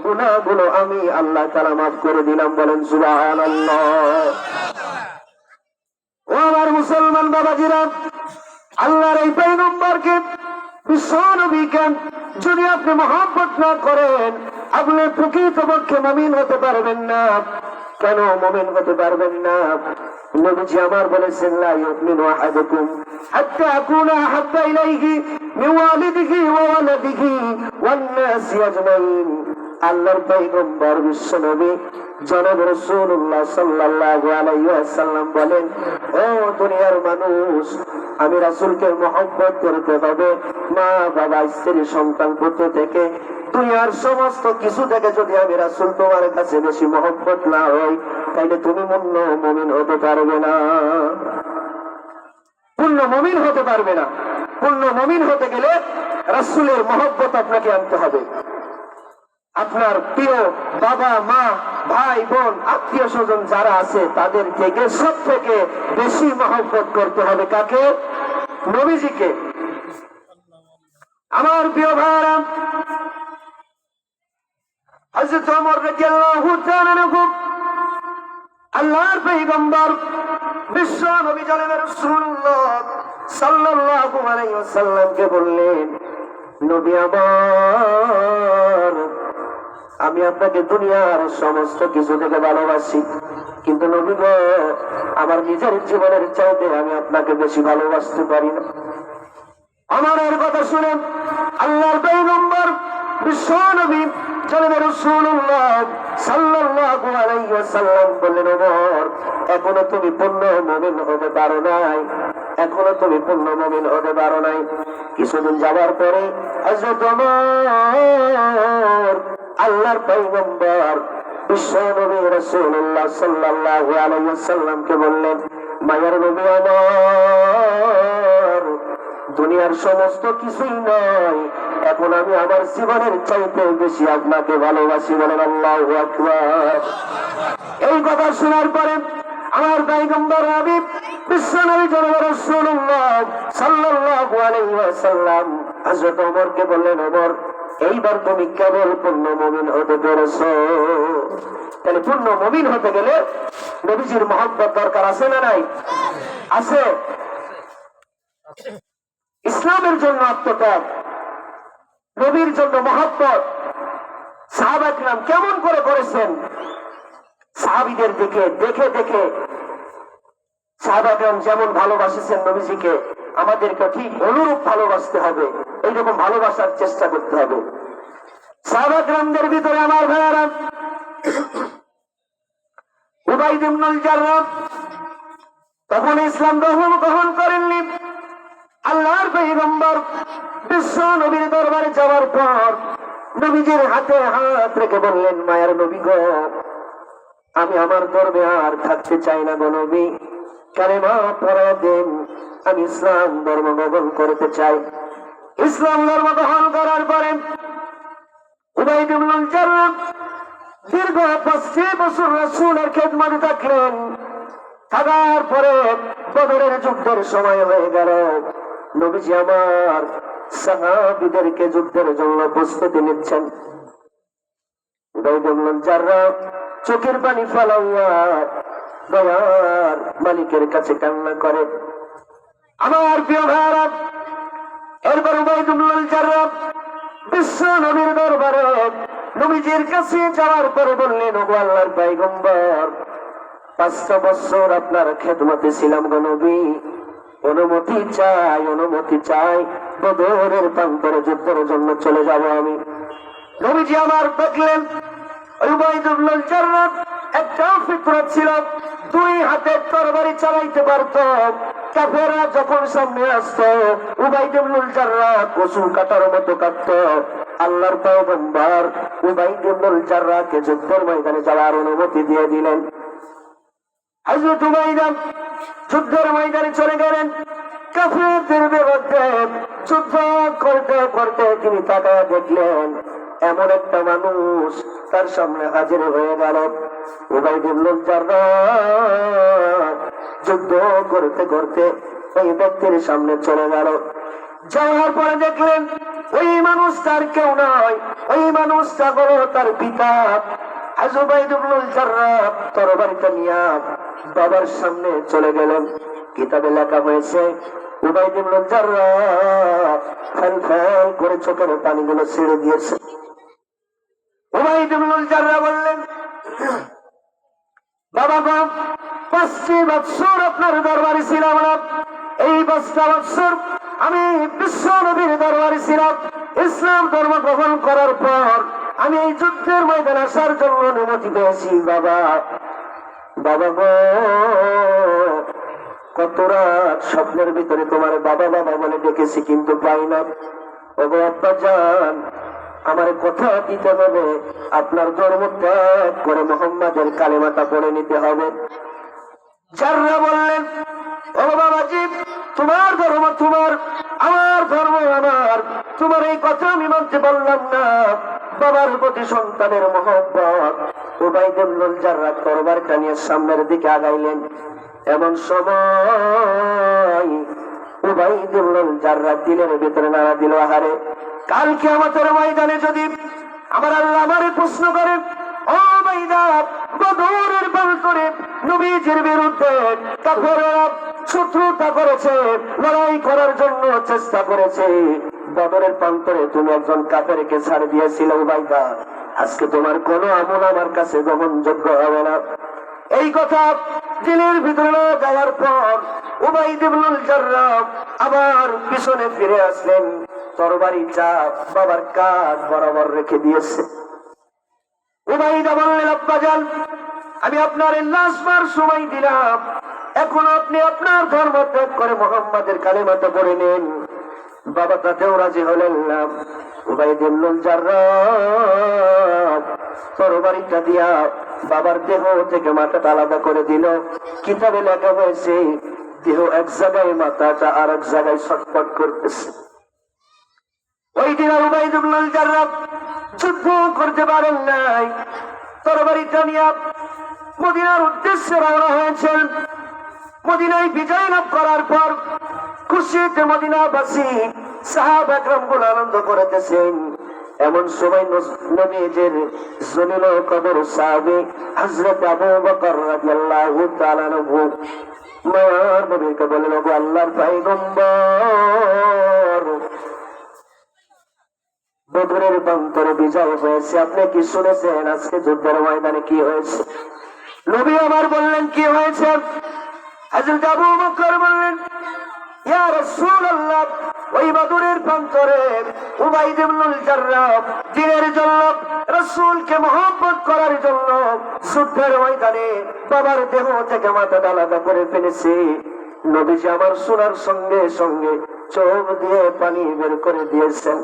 গুনাহগুলো আমি আল্লাহ তাআলা মাফ করে দিলাম। বলেন সুবহানাল্লাহ। ও আমার মুসলমান বাবাজিরা, আল্লাহর এই পয়গম্বরকে, বিশ্ব নবীকে যদি আপনি মহব্বত না করেন, আপনি প্রকৃতপক্ষে মুমিন হতে পারবেন না। কেন মুমিন হতে পারবেন না? নবীজি আমার বলেছেন, লা ইউমিনু আহাদুকুম হাত্তা আকুনা আহাব্বা ইলাইহি মিন ওয়ালিদিহি ওয়া ওয়ালাদিহি ওয়ান নাসি আজমাইন। আল্লাহর পয়গম্বর বিশ্ব নবী জনাব রাসূলুল্লাহ সাল্লাল্লাহু আলাইহি ওয়াসাল্লাম বলেন, ও দুনিয়ার মানুষ, আমি রাসূলকে মহব্বত করতে হবে মা বাবা স্ত্রী সন্তান পুত্র থেকে, দুনিয়ার সমস্ত কিছু থেকে যদি আমি রাসূল তোমার কাছে বেশি মহব্বত না হই, তাইলে তুমি পূর্ণ মুমিন হতে পারবে না। পূর্ণ মুমিন হতে পারবে না। পূর্ণ মুমিন হতে গেলে রাসূলের মহব্বত আপনাকে আনতে হবে। আপনার প্রিয় বাবা মা ভাই বোন আত্মীয় স্বজন যারা আছে তাদের থেকে সব থেকে বেশি মহব্বত করতে হবে কাকে? নবীজিকে। আমার প্রিয় ভাইরা, হযরত ওমর রাদিয়াল্লাহু তাআলা আনহু আল্লাহর পয়গম্বর বিশ্ব নবী জনাব রাসূলুল্লাহ সাল্লাল্লাহু আলাইহি ওয়াসাল্লামকে বললেন, নবী আমার, আমি আপনাকে দুনিয়ার সমস্ত কিছু থেকে ভালোবাসি, কিন্তু নবী গো, আমার নিজের জীবনের চাইতে আমি আপনাকে বেশি ভালোবাসতে পারি না। আমার এর কথা শুনে আল্লাহর পয়গম্বর বিশ্ব নবী জনাব রাসূলুল্লাহ সাল্লাল্লাহু আলাইহি ওয়াসাল্লাম বললেন, ওমর, এখনো তুমি পূর্ণ মুমিন হতে পারো নাই, এখনো তুমি পূর্ণ মুমিন হতে পারো নাই। কিছুদিন যাওয়ার পরে হযরত ওমর আল্লাহর পয়গম্বর বিশ্ব নবী রাসূলুল্লাহ সাল্লাল্লাহু আলাইহি ওয়াসাল্লামকে বললেন, মায়ার নবী আমার, দুনিয়ার সমস্ত কিছুই নয়, এখন আমি আমার জীবনের চাইতে বেশি আপনাকে ভালোবাসি। বলেন আল্লাহু আকবার। এই কথা শোনার পরে আমার পয়গম্বর হাবিব বিশ্ব নবী জনাব রাসূলুল্লাহ সাল্লাল্লাহু আলাইহি ওয়াসাল্লাম হযরত ওমরকে বললেন, ওমর, এইবার তুমি কেবল পূর্ণ মুমিন হতে পেরেছো। তাহলে পূর্ণ মুমিন হতে গেলে নবীজির মহব্বত দরকার আছে না নাই? আছে। ইসলামের জন্য আত্মত্যাগ, নবীর জন্য মহব্বত সাহাবা কিরাম কেমন করে করেছেন? সাহাবীদের দিকে দেখে দেখে সাহাবা কিরাম যেমন ভালোবাসেছেন নবীজিকে, আমাদেরকে ঠিক অনুরূপ ভালোবাসতে হবে, এইরকম ভালোবাসার চেষ্টা করতে হবে। সাহাবা কিরামদের ভিতরে আমার ভাইয়েরা, উবাইদ ইবনুল জাররাহ তখন ইসলাম গ্রহণ করেননি। আল্লাহর পয়গম্বর বিশ্ব নবীর দরবারে যাওয়ার পর নবীজির হাতে হাত রেখে বললেন, মায়ার নবী গো, আমি আমার ধর্মে আর থাকতে চাই না গো নবী, কালেমা পড়া দেন, আমি ইসলাম ধর্ম গ্রহণ করতে চাই। ইসলাম ধর্ম গ্রহণ করার পরে উবাইদ ইবনুল জাররাহ দীর্ঘ 25 বছর রাসূলের খেদমতে থাকলেন। থাকার পরে বদরের যুদ্ধের সময় হয়ে গেল। নবীজি আমার সাহাবীদেরকে যুদ্ধের জন্য প্রস্তুতি নিচ্ছেন। উবাইদ ইবনুল জাররাহ চোখের পানি ফেলাইয়া দয়ার মালিকের কাছে কান্না করে। আমার প্রিয় ভাইরা, এরপর উবাইদ ইবনুল জাররাহ বিশ্ব নবীর দরবারে নবীজির কাছে যাওয়ার পরে বললেন, ওগো আল্লাহর পয়গম্বর, 5টা বছর আপনার খেদমতে ছিলাম গো নবী, অনুমতি চাই, অনুমতি চাই, বদরের প্রান্তরে যুদ্ধের জন্য চলে যাব আমি। নবীজি আমার দেখলেন উবাইদ ইবনুল জাররাহ একটা ফিতরত ছিল, 2 হাতে তরবারি চালাইতে পারত। কাফেররা যখন সামনে আসতো, উবাইদ ইবনুল জাররাহ কচু কাটার মতো কাটত। আল্লাহর পয়গম্বর উবাইদ ইবনুল জাররাহকে যুদ্ধের ময়দানে যাওয়ার অনুমতি দিয়ে দিলেন। হযরত উবাইদ যুদ্ধের ময়দানে চলে গেলেন। কাফেরদের বিরুদ্ধে যুদ্ধ করতে করতে তিনি তাকায় দেখলেন, এমন একটা মানুষ তার সামনে হাজির হয়ে গেল। উবাইদ ইবনুল জাররাহ যুদ্ধ করতে করতে ওই ব্যক্তির সামনে চলে গেল। যাওয়ার পরে দেখলেন ওই মানুষটার কেউ নয়, ওই মানুষটা হলো তার পিতা উবাইদ ইবনুল জাররাহ। তরবারিটা নিয়ে বাবার সামনে চলে গেলেন। কিতাবে লেখা হয়েছে উবাইদ ইবনুল জাররাহ ফেল ফেল করে চোখের পানিগুলো ছেড়ে দিয়েছে। উবাইদ ইবনুল জাররাহ বললেন, বাবা গো, 5টি বৎসর আপনার দরবারে ছিলাম না। এই 5টা বৎসর আমি বিশ্ব নবীর দরবারে ছিলাম। ইসলাম ধর্ম গ্রহণ করার পর আমি এই যুদ্ধের ময়দানে আসার জন্য অনুমতি পেয়েছি। বাবা বাবা গো, কত রাত স্বপ্নের ভিতরে তোমার বাবা বাবা বলে ডেকেছি, কিন্তু পাই না। ওগো আব্বা জান, আমার কথা দিতে হবে, আপনার ধর্ম ত্যাগ করে মোহাম্মদের কালেমাটা পড়ে নিতে হবে। যারা বললেন, ও বাবাজি, তোমার ধর্ম তোমার, আমার ধর্ম আমার, তোমার এই কথা আমি মানতে পারলাম না। বাবার প্রতি সন্তানের মহব্বত। উবাইদ ইবনুল জাররাহ তরবারটা নিয়ে সামনের দিকে আগাইলেন। এমন সময় উবাইদ ইবনুল জাররাহ দিলের ভিতরে নাড়া দিল, আহারে, কাল কিয়ামতের ময়দানে যদি আমার আল্লাহ আমারে প্রশ্ন করে, ও বাইদা, বদরের প্রান্তরে নবীজির বিরুদ্ধে কাফেররা শত্রুতা করেছে, লড়াই করার জন্য চেষ্টা করেছে, বদরের প্রান্তরে তুমি একজন কাফেরকে ছাড় দিয়েছিলে উবাইদা, আজকে তোমার কোনো আমল আমার কাছে গ্রহণযোগ্য হবে না। এই কথা দিলের ভিতরে যাওয়ার পর উবাইদ ইবনুল জাররাহ আবার পিছনে ফিরে আসলেন। তরবারি চাপ বাবার কাঁধ বরাবর রেখে দিয়েছে। উবাইদা বললেন, আব্বাজান, আমি আপনার লাশ মার সময় দিলাম, এখন আপনি আপনার ধর্ম ত্যাগ করে মোহাম্মদের কালেমাটা পড়ে নেন। বাবা তাতেও রাজি হলেন না। উবাইদ ইবনুল জাররাহ তরবারিটা দিয়া বাবার দেহ থেকে মাথাটা আলাদা করে দিল। কিতাবে লেখা হয়েছে দেহ এক জায়গায়, মাথাটা আর এক জায়গায় ছটফট করতেছে। ওই দিন উবাইদ ইবনুল জাররাহ যুদ্ধ করতে পারেন নাই। তরবারিটা নিয়ে মদিনার উদ্দেশ্যে রওনা হয়েছেন। মদিনায় বিজয় লাভ করার পর খুশিতে মদিনাবাসী সাহাবা একরামগুলো আনন্দ করতেছেন। এমন সময় নবীজির জলিল কদর সাহাবী হযরত আবু বকর রাদিয়াল্লাহু তাআলা আনহু মায়ার নবীকে বললেন, ওগো আল্লাহর পয়গম্বর, বদরের প্রান্তরে বিজয় হয়েছে, আপনি কি শুনেছেন আজকে যুদ্ধের ময়দানে কি হয়েছে? নবী আমার বললেন, কি হয়েছে? হযরত আবু বকর বললেন, ইয়া রাসূলুল্লাহ, ওই বদরের প্রান্তরে উবাইদ ইবনুল জাররাহ দ্বীনের জন্য, রাসূলকে মহব্বত করার জন্য যুদ্ধের ময়দানে বাবার দেহ থেকে মাথা আলাদা করে ফেলেছে। নবীজি আমার শোনার সঙ্গে সঙ্গে চোখ দিয়ে পানি বের করে দিয়েছেন।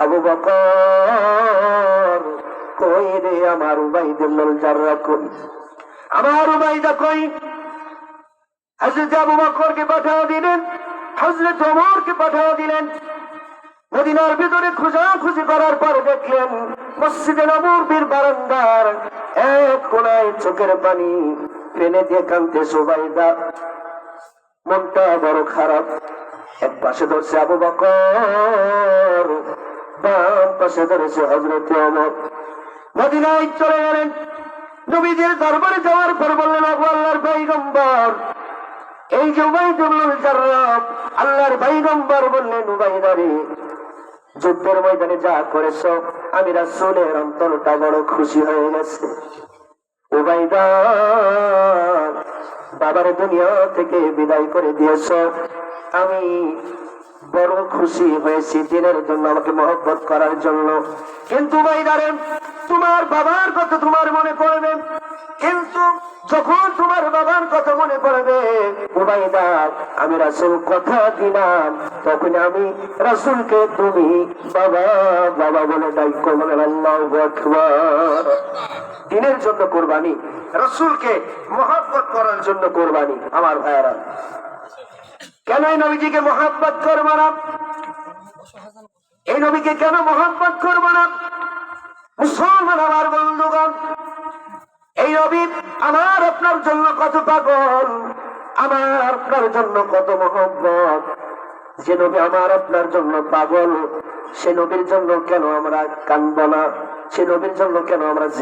আবু বকর, কই রে আমার উবাইদ ইবনুল জাররাহ, কই আমার উবাইদা, কই? হযরত আবু বকরকে পাঠিয়ে দিলেন, হযরত ওমরকে পাঠিয়ে দিলেন। মদিনার ভিতরে খোঁজাখুঁজি করার পর দেখলেন মসজিদে নববীর বারান্দার এক কোণায় চোখের পানি ফেলে দিয়ে কাঁদতেছে উবাইদা। মনটা বড় খারাপ। এক পাশে ধরছে আবু বকর, বাম পাশে ধরেছে হযরত ওমর। মদিনায় চলে গেলেন। নবীজির দরবারে যাওয়ার পর বললেন, ওগো আল্লাহর পয়গম্বর, এই যে উবাইদ ইবনুল জাররাহ, আল্লাহর পয়গম্বর বললেন, উবাইদা রে, যুদ্ধের ময়দানে যা করেছ, আমি রাসূলের অন্তরটা বড় খুশি হয়ে গেছে। উবাইদা, বাবার দুনিয়া থেকে বিদায় করে দিয়েছ, আমি বড় খুশি হয়েছি দিনের জন্য, আমাকে মহব্বত করার জন্য। কিন্তু উবাইদা রে, তোমার বাবার কথা তোমার মনে পড়বে, কিন্তু যখন তোমার বাবার কথা মনে পড়বে উবাইদা, আমি রাসূল কথা দিলাম, তখন আমি রাসূলকে তুমি বাবা বাবা বলে ডাক। বলেন আল্লাহু আকবার। দিনের জন্য কোরবানি, রাসূলকে মহব্বত করার জন্য কোরবানি। আমার ভাইয়েরা, কেন এই নবীজিকে মহব্বত করবো না? এই নবীকে কেন মহব্বত করবো না? মুসলমান আমার বন্ধুগণ, এই নবী আমার আপনার জন্য কত পাগল, আমার আপনার জন্য কত মহব্বত। যে নবী আমার আপনার জন্য পাগল, সে নবীর জন্য কেন আমরা কাঁদব না? সে নবীর জন্য কেন আমরা